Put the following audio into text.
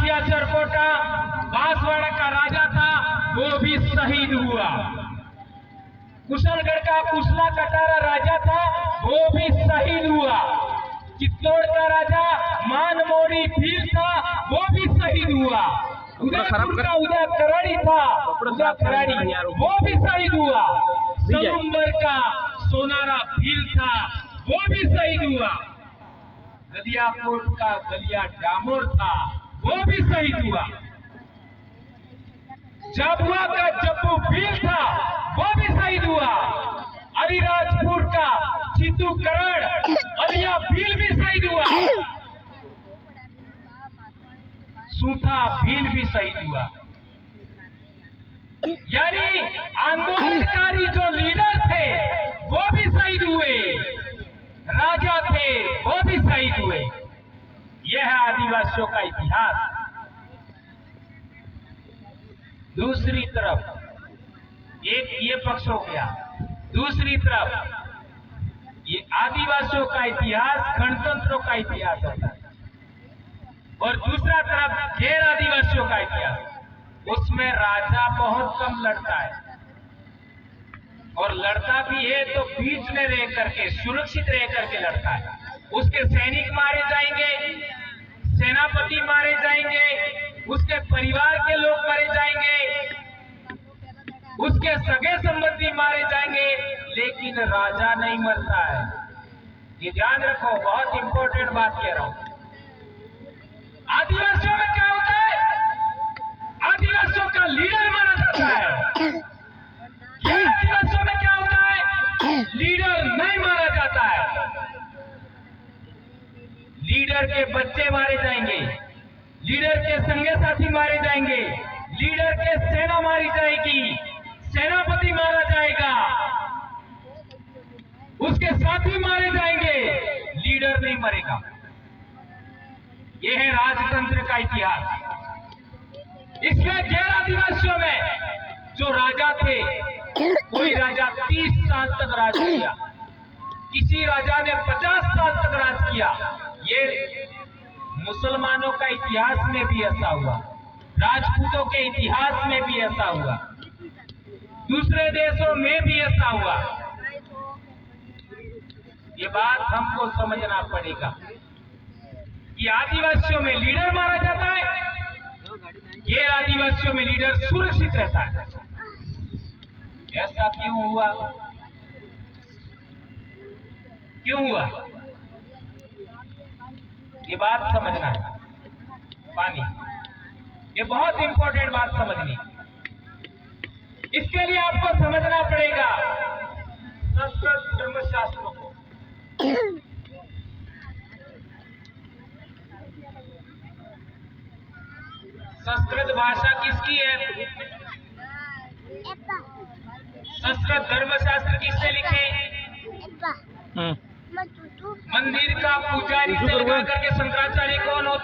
बासिया चरकोटा बांसवाड़ा का राजा था, वो भी शहीद हुआ। कुशलगढ़ का कुशला कटारा राजा था, वो भी शहीद हुआ। चित्तौड़ का राजा मानमोड़ी भील था, वो भी शहीद हुआ। उदयपुर का उदय कराड़ी था, उदय कराड़ी, वो भी शहीद हुआ। समुंदर का सोनारा भील था, वो भी शहीद हुआ। गलियाकोट का गलिया डामोर था, वो भी शहीद हुआ। झाबुआ का जब्बू भील था, वो भी शहीद हुआ। अलीराजपुर का चित्तू करण अलिया भील भी शहीद हुआ। सूथा भील भी शहीद हुआ। यानी आंदोलनकारी जो लीडर थे वो भी शहीद हुए, राजा थे वो भी शहीद हुए। यह है आदिवासियों का इतिहास। दूसरी तरफ एक ये पक्ष हो गया, दूसरी तरफ ये आदिवासियों का इतिहास गणतंत्रों का इतिहास होता है, और दूसरा तरफ गैर आदिवासियों का इतिहास, उसमें राजा बहुत कम लड़ता है, और लड़ता भी है तो बीच में रह करके सुरक्षित रह करके लड़ता है। उसके सैनिक मारे जाएंगे, सेनापति मारे जाएंगे, उसके परिवार के लोग मारे जाएंगे, उसके सगे संबंधी मारे जाएंगे, लेकिन राजा नहीं मरता है। ये ध्यान रखो, बहुत इंपॉर्टेंट बात कह रहा हूं। आदिवासियों में क्या होता है? आदिवासियों का लीडर मारा जाता है। ये आदिवासियों में क्या होता है? लीडर नहीं मारा जाता है। लीडर के बच्चे मारे जाएंगे, लीडर के संगे साथी मारे जाएंगे, लीडर के सेना मारी जाएगी, सेनापति मारा जाएगा, उसके साथी मारे जाएंगे, लीडर नहीं मरेगा। यह है राजतंत्र का इतिहास। इसमें गैर आदिवासियों में जो राजा थे, कोई राजा 30 साल तक राज किया, किसी राजा ने 50 साल तक राज किया। ये मुसलमानों का इतिहास में भी ऐसा हुआ, राजपूतों के इतिहास में भी ऐसा हुआ, दूसरे देशों में भी ऐसा हुआ। ये बात हमको समझना पड़ेगा कि आदिवासियों में लीडर मारा जाता है, गैर आदिवासियों में लीडर सुरक्षित रहता है। ऐसा क्यों हुआ? क्यों हुआ? ये बात समझना है। पानी, ये बहुत इंपॉर्टेंट बात समझनी। इसके लिए आपको समझना पड़ेगा संस्कृत धर्मशास्त्रों को। संस्कृत भाषा किसकी है? संस्कृत धर्मशास्त्र किससे लिखे? मंदिर का पुजारी से लेकर के शंकराचार्य कौन होता है?